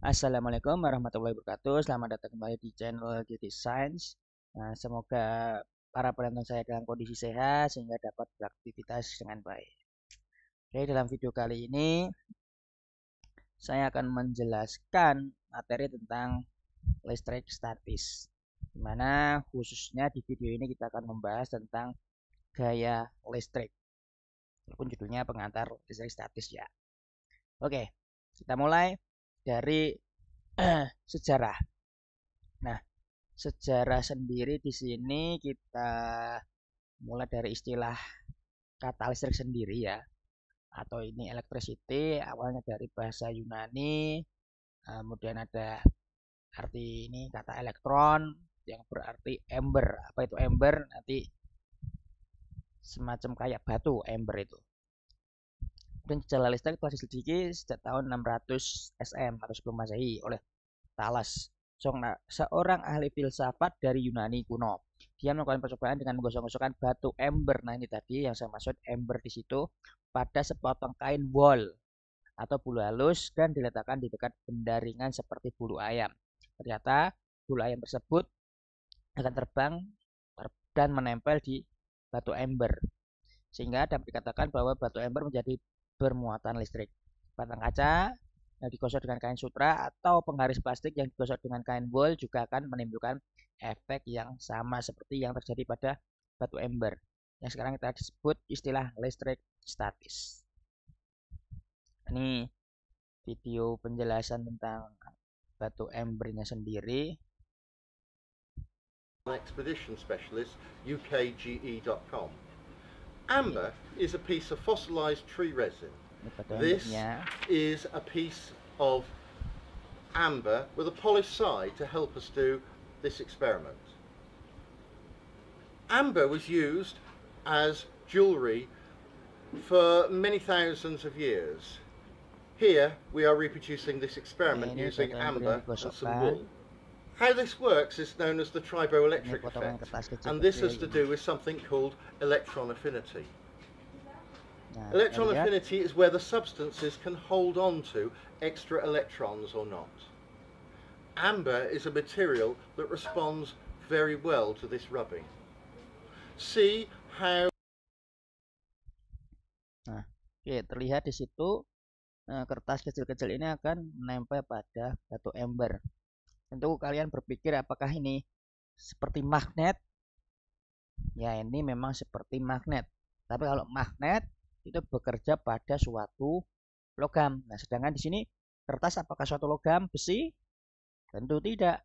Assalamualaikum warahmatullahi wabarakatuh. Selamat datang kembali di channel GT Science. Nah, semoga para penonton saya dalam kondisi sehat sehingga dapat beraktivitas dengan baik. Oke, dalam video kali ini saya akan menjelaskan materi tentang listrik statis. Dimana khususnya di video ini kita akan membahas tentang gaya listrik. Walaupun judulnya pengantar listrik statis ya. Oke, kita mulai dari sejarah. Nah, sejarah sendiri di sini kita mulai dari istilah kata listrik sendiri ya, atau ini electricity, awalnya dari bahasa Yunani, kemudian ada arti ini kata elektron yang berarti ember. Apa itu ember? Nanti semacam kayak batu, ember itu. Dan sejarah listrik telah diselidiki sejak tahun 600 SM atau sebelum Masehi oleh Thales, seorang ahli filsafat dari Yunani kuno. Dia melakukan percobaan dengan menggosok-gosokkan batu ember. Nah, ini tadi yang saya maksud ember di situ pada sepotong kain wol atau bulu halus dan diletakkan di dekat benda ringan seperti bulu ayam. Ternyata bulu ayam tersebut akan terbang dan menempel di batu ember, sehingga dapat dikatakan bahwa batu ember menjadi bermuatan listrik. Batang kaca yang digosok dengan kain sutra atau penggaris plastik yang digosok dengan kain wol juga akan menimbulkan efek yang sama seperti yang terjadi pada batu ember yang sekarang kita disebut istilah listrik statis. Ini video penjelasan tentang batu embernya sendiri. Expedition specialist ukge.com. Amber is a piece of fossilized tree resin. This is a piece of amber with a polished side to help us do this experiment. Amber was used as jewellery for many thousands of years. Here we are reproducing this experiment using amber and some wool. How this works is known as the triboelectric effect, and this has to do with something called electron affinity. Electron affinity is where the substances can hold on to extra electrons or not. Amber is a material that responds very well to this rubbing. See how. Nah, oke, terlihat di situ kertas kecil-kecil ini akan menempel pada batu ember. Tentu kalian berpikir apakah ini seperti magnet? Ya, ini memang seperti magnet. Tapi kalau magnet itu bekerja pada suatu logam. Nah, sedangkan di sini kertas apakah suatu logam? Besi? Tentu tidak.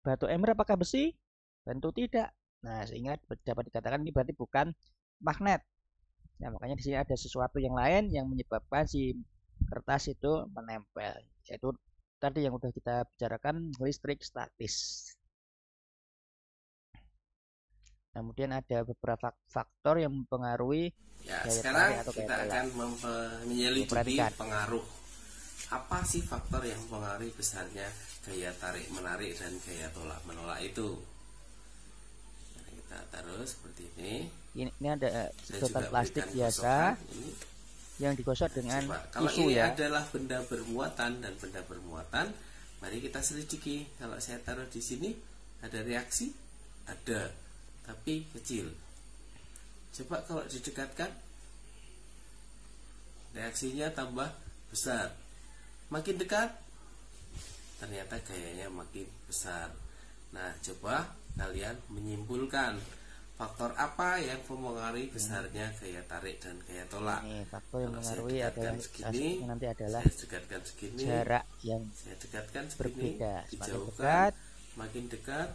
Batu ember apakah besi? Tentu tidak. Nah, sehingga dapat dikatakan ini berarti bukan magnet. Nah, makanya di sini ada sesuatu yang lain yang menyebabkan si kertas itu menempel, yaitu tadi yang udah kita bicarakan, listrik statis. Kemudian ada beberapa faktor yang mempengaruhi ya, sekarang atau kita akan menyelidiki pengaruh. Apa sih faktor yang mempengaruhi besarnya gaya tarik menarik dan gaya tolak menolak itu? Nah, kita taruh seperti ini. Ini ada sedotan plastik biasa yang digosok dengan kalau tisu ini ya. Adalah benda bermuatan dan benda bermuatan, mari kita selidiki. Kalau saya taruh di sini ada reaksi, ada, tapi kecil. Coba kalau didekatkan, reaksinya tambah besar. Makin dekat, ternyata gayanya makin besar. Nah, coba kalian menyimpulkan faktor apa yang mempengaruhi besarnya gaya tarik dan gaya tolak. Ini faktor yang mempengaruhi adalah segini, nanti adalah segini, jarak yang saya dekatkan segini, berbeda. Semakin dijauhkan, dekat, makin dekat,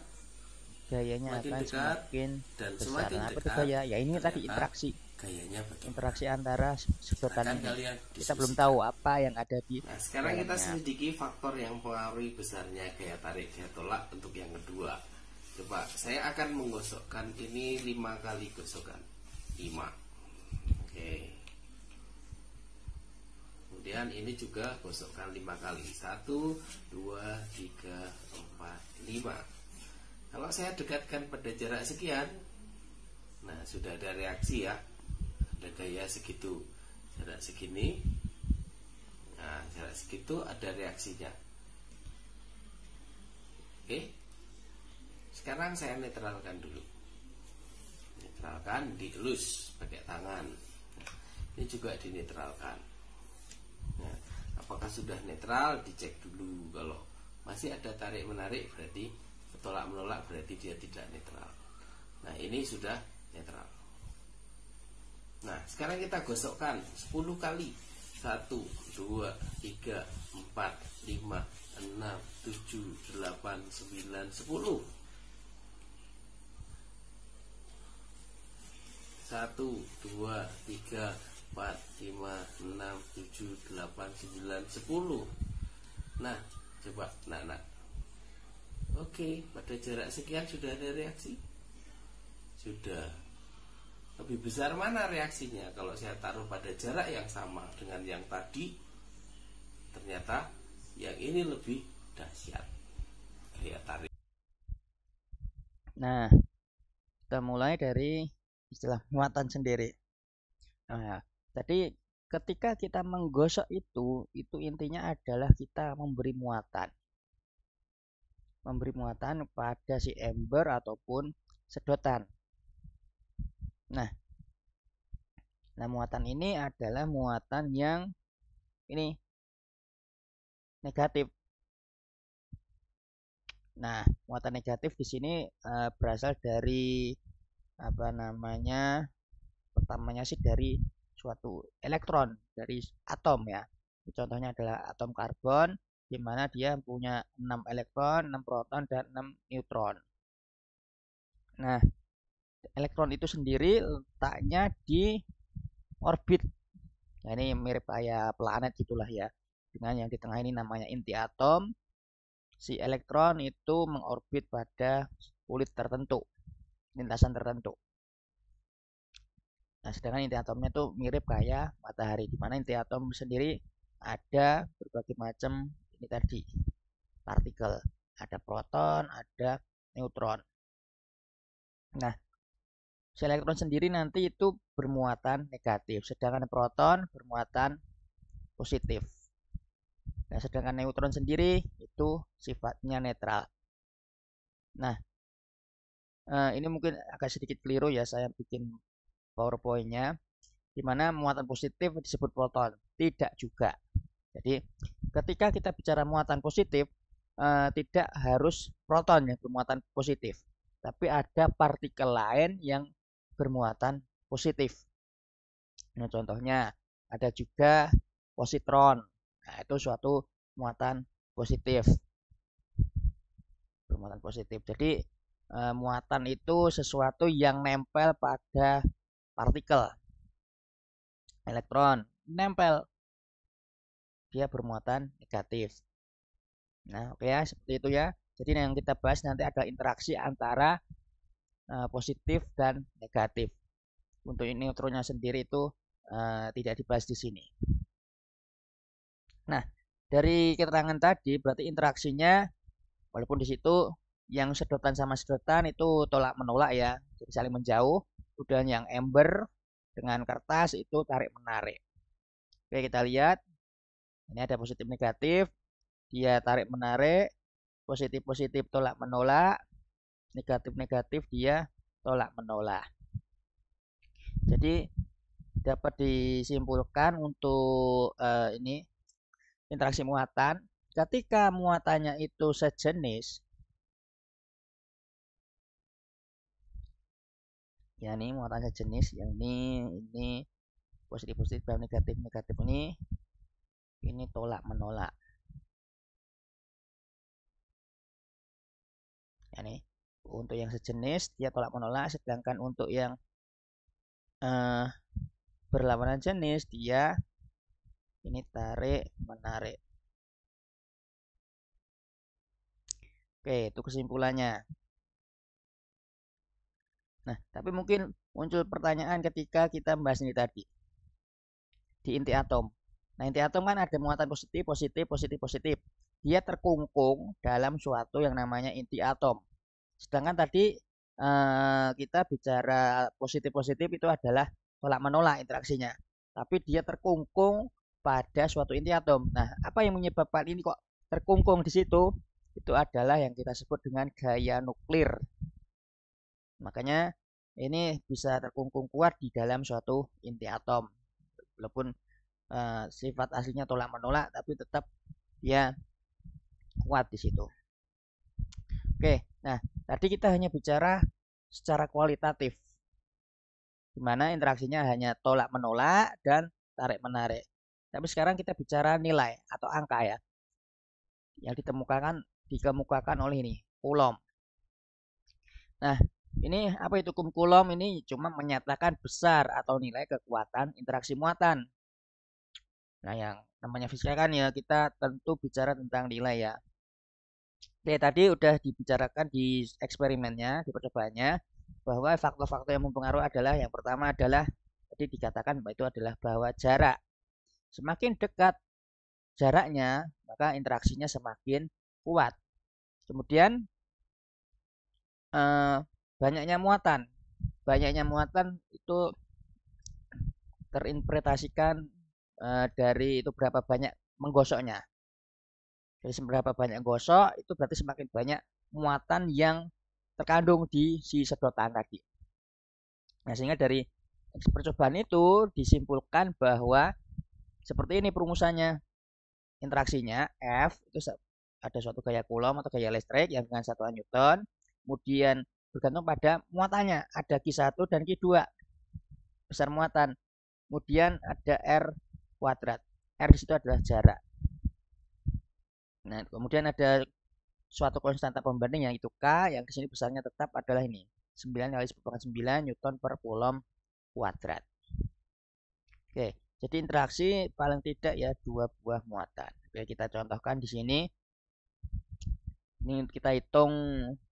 gayanya makin akan dekat, semakin dan besar. semakin Nah, apa itu dekat, gaya? Ya ini tadi interaksi. Gayanya Interaksi antara sedotan ini. Kita belum diskusikan. tahu apa yang ada di. Nah, sekarang kita dalamnya. selidiki faktor yang mempengaruhi besarnya gaya tarik gaya tolak untuk yang kedua. Coba saya akan menggosokkan ini 5 kali gosokan. 5. Oke. Kemudian ini juga gosokkan 5 kali. 1, 2, 3, 4, 5. Kalau saya dekatkan pada jarak sekian, nah sudah ada reaksi ya. Ada gaya segitu. Jarak segini. Nah, jarak segitu ada reaksinya. Oke. Sekarang saya netralkan dulu. Netralkan, dielus pakai tangan. Ini juga dinetralkan. Nah, apakah sudah netral? Dicek dulu. Kalau masih ada tarik menarik berarti tolak menolak, berarti dia tidak netral. Nah, ini sudah netral. Nah, sekarang kita gosokkan 10 kali. 1, 2, 3, 4, 5, 6, 7, 8, 9, 10. 1, 2, 3, 4, 5, 6, 7, 8, 9, 10. Nah, coba nak. Oke, pada jarak sekian sudah ada reaksi? Sudah. Lebih besar mana reaksinya? Kalau saya taruh pada jarak yang sama dengan yang tadi, ternyata yang ini lebih dahsyat. Lihat tarik. Nah, kita mulai dari istilah muatan sendiri. Nah, jadi ketika kita menggosok itu intinya adalah kita memberi muatan pada si ember ataupun sedotan. Nah, muatan ini adalah muatan yang ini negatif. Nah, muatan negatif di sini berasal dari pertamanya sih dari suatu elektron, dari atom ya. Contohnya adalah atom karbon, di mana dia punya 6 elektron, 6 proton, dan 6 neutron. Nah, elektron itu sendiri letaknya di orbit. Nah, ini mirip kayak planet gitulah ya. Dengan yang di tengah ini namanya inti atom. Si elektron itu mengorbit pada kulit tertentu, lintasan tertentu. Nah, sedangkan inti atomnya itu mirip kayak matahari, di mana inti atom sendiri ada berbagai macam ini tadi partikel. Ada proton, ada neutron. Nah, si elektron sendiri nanti itu bermuatan negatif, sedangkan proton bermuatan positif. Nah, sedangkan neutron sendiri itu sifatnya netral. Nah, ini mungkin agak sedikit keliru ya saya bikin PowerPoint-nya, di mana muatan positif disebut proton. Tidak juga. Jadi, ketika kita bicara muatan positif, tidak harus proton yang bermuatan positif, tapi ada partikel lain yang bermuatan positif. Nah, contohnya ada juga positron. Nah, itu suatu muatan positif. Bermuatan positif. Jadi, muatan itu sesuatu yang nempel pada partikel. Elektron nempel, dia bermuatan negatif. Nah, oke ya, seperti itu ya. Jadi yang kita bahas nanti adalah interaksi antara positif dan negatif. Untuk neutronnya sendiri itu tidak dibahas di sini. Nah, dari keterangan tadi berarti interaksinya, walaupun di situ yang sedotan sama sedotan itu tolak menolak ya, jadi saling menjauh. Kemudian yang ember dengan kertas itu tarik menarik. Oke, kita lihat. Ini ada positif negatif, dia tarik menarik, positif positif tolak menolak, negatif negatif dia tolak menolak. Jadi dapat disimpulkan untuk ini interaksi muatan, ketika muatannya itu sejenis, ya ini muatan sejenis, yang ini positif positif dan negatif negatif ini tolak menolak. Ya nih, untuk yang sejenis dia tolak menolak, sedangkan untuk yang berlawanan jenis dia ini tarik menarik. Oke, itu kesimpulannya. Nah, tapi mungkin muncul pertanyaan ketika kita membahas ini tadi di inti atom. Nah, inti atom kan ada muatan positif, positif, positif, positif. Dia terkungkung dalam suatu yang namanya inti atom. Sedangkan tadi kita bicara positif-positif itu adalah tolak menolak interaksinya. Tapi dia terkungkung pada suatu inti atom. Nah, apa yang menyebabkan ini kok terkungkung di situ? itu adalah yang kita sebut dengan gaya nuklir. Makanya ini bisa terkungkung kuat di dalam suatu inti atom. Walaupun sifat aslinya tolak menolak, tapi tetap dia kuat di situ. Oke, nah tadi kita hanya bicara secara kualitatif, di mana interaksinya hanya tolak menolak dan tarik menarik. Tapi sekarang kita bicara nilai atau angka ya, yang dikemukakan oleh ini Coulomb. Nah, ini apa itu Coulomb? Ini cuma menyatakan besar atau nilai kekuatan interaksi muatan. Nah, yang namanya fisika kan ya kita tentu bicara tentang nilai ya. Oke, tadi udah dibicarakan di eksperimennya, di percobaannya, bahwa faktor-faktor yang mempengaruhi adalah yang pertama adalah tadi dikatakan bahwa itu adalah bahwa jarak. Semakin dekat jaraknya, maka interaksinya semakin kuat. Kemudian banyaknya muatan. Banyaknya muatan itu terinterpretasikan dari itu berapa banyak menggosoknya. Jadi seberapa banyak gosok itu berarti semakin banyak muatan yang terkandung di si sedotan tadi. Nah, sehingga dari percobaan itu disimpulkan bahwa seperti ini perumusannya. Interaksinya F itu ada suatu gaya Coulomb atau gaya listrik yang dengan satuan Newton. Kemudian bergantung pada muatannya. Ada Q1 dan Q2. Besar muatan. Kemudian ada R kuadrat. R di situ adalah jarak. Nah, kemudian ada suatu konstanta pembanding yang itu K, yang di sini besarnya tetap adalah ini 9 kali 10⁹ Newton per Coulomb kuadrat. Oke, jadi interaksi paling tidak ya 2 buah muatan. Oke, kita contohkan di sini. Ini kita hitung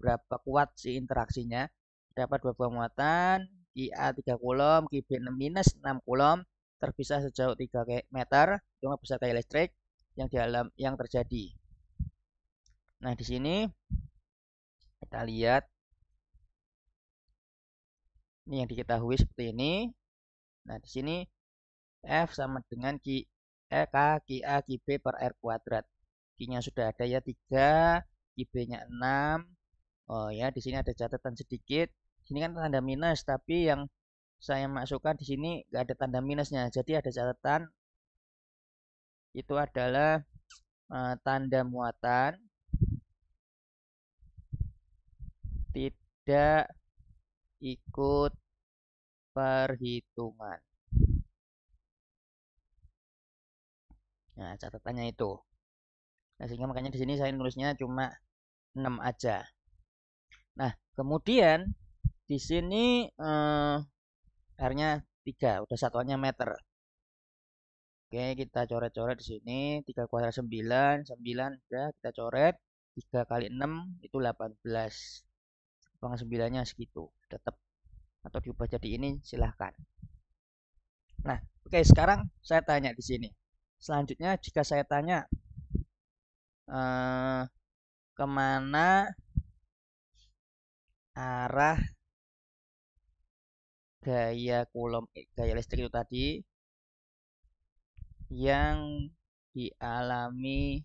berapa kuat si interaksinya. Dapat 2 buah muatan, Qa 3 Coulomb, Qb minus 6 Coulomb, terpisah sejauh 3 meter, cuma besar kayak listrik yang terjadi. Nah, di sini kita lihat ini yang diketahui seperti ini. Nah, di sini F sama dengan K, Qa, Qb per R kuadrat. Q-nya sudah ada ya 3, Qb-nya 6. Oh ya, di sini ada catatan sedikit. Sini kan tanda minus, tapi yang saya masukkan di sini nggak ada tanda minusnya. Jadi ada catatan itu adalah tanda muatan tidak ikut perhitungan. Nah, catatannya itu. Nah, sehingga makanya di sini saya nulisnya cuma 6 aja. Nah, kemudian di sini R-nya 3, udah satuannya meter. Oke, kita coret-coret di sini. 3 kuadrat 9, 9 udah kita coret. 3 kali 6 itu 18. Ruang 9-nya segitu, tetap. Atau diubah jadi ini silahkan. Nah, oke, sekarang saya tanya di sini. Selanjutnya jika saya tanya kemana arah gaya Coulomb, gaya listrik itu tadi yang dialami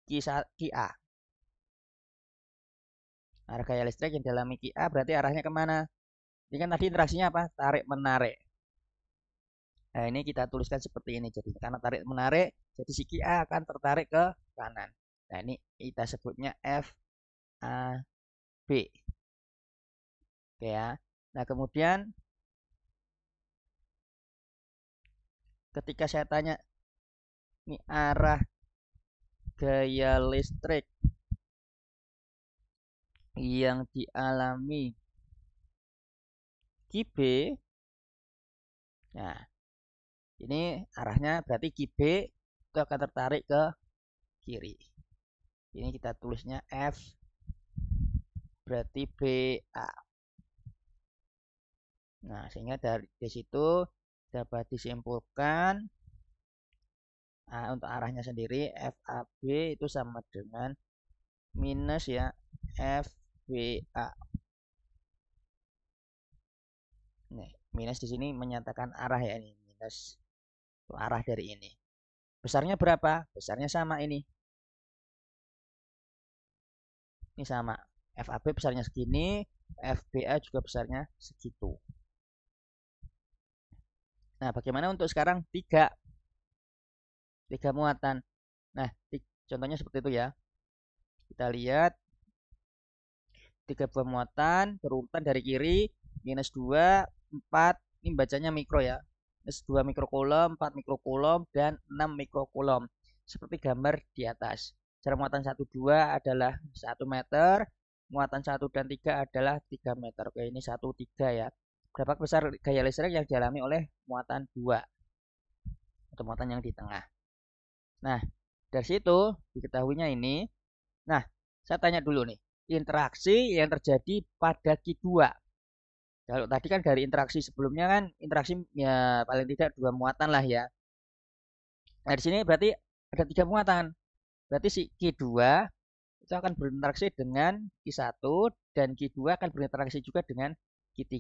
Qa. Arah gaya listrik yang dialami Qa berarti arahnya kemana? Ini kan tadi interaksinya apa? Tarik menarik. Nah, ini kita tuliskan seperti ini. Jadi karena tarik menarik, jadi si Qa akan tertarik ke kanan. Nah, ini kita sebutnya FAB. Oke ya. Nah, kemudian ketika saya tanya ini arah gaya listrik yang dialami Qb. Nah, ini arahnya berarti Qb itu akan tertarik ke kiri. Ini kita tulisnya F berarti BA. Nah, sehingga dari situ dapat disimpulkan untuk arahnya sendiri FAB itu sama dengan minus ya FBA. Nih, minus di sini menyatakan arah ya, ini minus itu arah dari ini. Besarnya berapa? Besarnya sama ini. Ini sama. FAB besarnya segini, FBA juga besarnya segitu. Nah, bagaimana untuk sekarang 3 muatan. Nah, contohnya seperti itu ya. Kita lihat 3 buah muatan berurutan dari kiri, -2, 4, ini bacanya mikro ya. -2 mikrocoulomb, 4 mikrocoulomb, dan 6 mikrocoulomb. Seperti gambar di atas. Jarak muatan 1, 2 adalah 1 meter, muatan 1 dan 3 adalah 3 meter. Oke, ini 1, 3 ya. Berapa besar gaya listrik yang dialami oleh muatan 2? Atau muatan yang di tengah. Nah, dari situ diketahuinya ini. Nah, saya tanya dulu nih. Interaksi yang terjadi pada Q2. Kalau tadi kan dari interaksi sebelumnya kan interaksi ya paling tidak 2 muatan lah ya. Nah, di sini berarti ada 3 muatan. Berarti si Q2 itu akan berinteraksi dengan Q1 dan Q2 akan berinteraksi juga dengan Q3.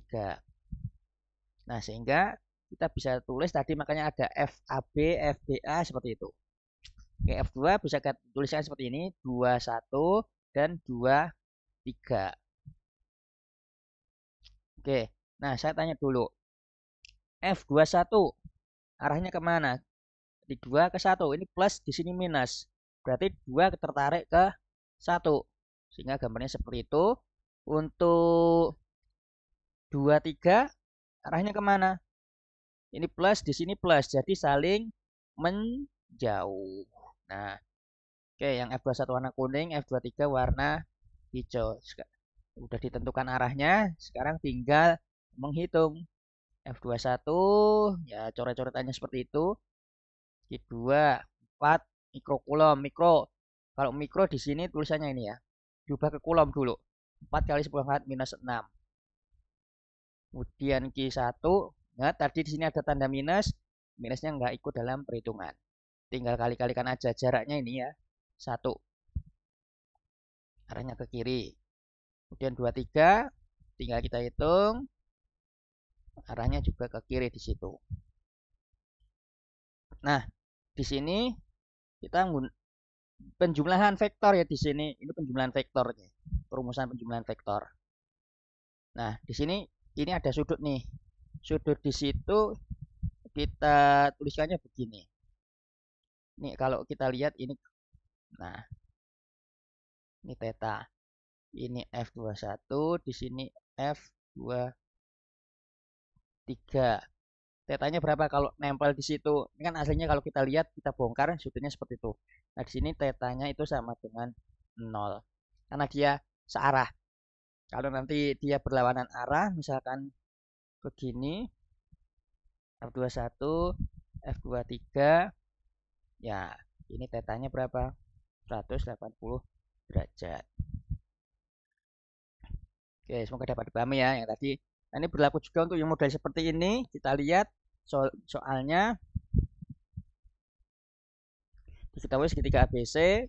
Nah, sehingga kita bisa tulis tadi makanya ada FAB, FBA seperti itu. Oke, F2 bisa kita tuliskan seperti ini, 21 dan 23. Oke, nah saya tanya dulu. F21 arahnya kemana? Di 2 ke 1, ini plus, di sini minus. Berarti 2 tertarik ke 1. Sehingga gambarnya seperti itu. Untuk 23 arahnya kemana? Ini plus, di sini plus. Jadi saling menjauh. Nah, oke, yang F21 warna kuning, F23 warna hijau. Udah ditentukan arahnya, sekarang tinggal menghitung. F21, ya coret-coretannya seperti itu. Q2, 4 mikrocoulomb, mikro. Kalau mikro di sini tulisannya ini ya. Diubah ke coulomb dulu. 4 kali 10 pangkat minus 6. Kemudian Q1, nah tadi di sini ada tanda minus, minusnya nggak ikut dalam perhitungan. Tinggal kali-kalikan aja jaraknya ini ya. 1. Arahnya ke kiri. Kemudian 23, tinggal kita hitung. Arahnya juga ke kiri di situ. Nah, di sini kita penjumlahan vektor ya di sini. Ini penjumlahan vektor ya. Perumusan penjumlahan vektor. Nah, di sini ini ada sudut nih. Sudut di situ kita tuliskannya begini. Ini kalau kita lihat ini, nah ini theta, ini F21, di sini F23. Tetanya berapa kalau nempel di situ? Ini kan aslinya kalau kita lihat, kita bongkar sudutnya seperti itu. Nah di sini tetanya itu sama dengan 0, karena dia searah. Kalau nanti dia berlawanan arah, misalkan begini, F21, F23. Ya, ini tetanya berapa? 180 derajat. Oke, semoga dapat dipahami ya yang tadi. Nah, ini berlaku juga untuk yang model seperti ini. Kita lihat soalnya. Diketahui segitiga ABC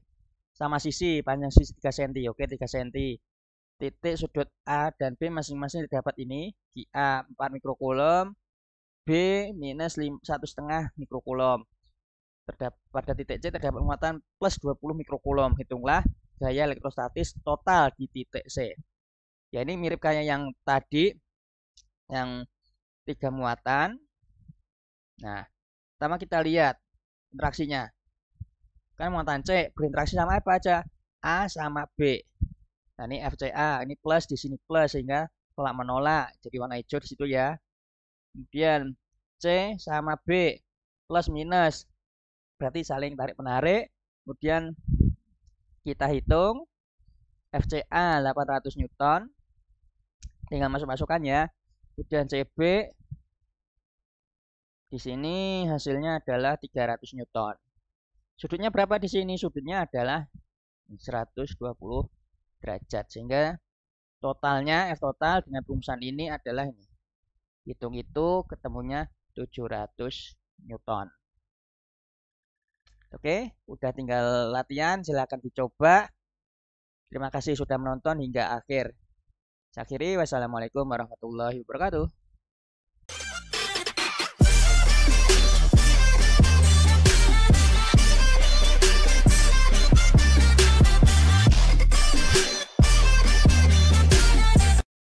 sama sisi, panjang sisi 3 cm. Oke, 3 cm. Titik sudut A dan B masing-masing terdapat ini. Di A 4 mikrocoulomb, B minus 1,5 mikrocoulomb. Pada titik C terdapat muatan plus 20 mikrocoulomb. Hitunglah gaya elektrostatis total di titik C. Ya ini mirip kayak yang tadi, yang 3 muatan. Nah, pertama kita lihat interaksinya. Kan muatan C berinteraksi sama apa aja? A sama B. Nah ini FCA, ini plus, di sini plus, sehingga tolak menolak. Jadi warna hijau di situ ya. Kemudian C sama B, plus minus. Berarti saling tarik-menarik. Kemudian kita hitung FCA 800 Newton. Tinggal masuk-masukkan ya. Kemudian CB di sini hasilnya adalah 300 Newton. Sudutnya berapa di sini? Sudutnya adalah 120 derajat. Sehingga totalnya F total dengan perumusan ini adalah ini. Hitung itu ketemunya 700 Newton. Oke, udah tinggal latihan, silahkan dicoba. Terima kasih sudah menonton hingga akhir. Saya akhiri, wassalamualaikum warahmatullahi wabarakatuh.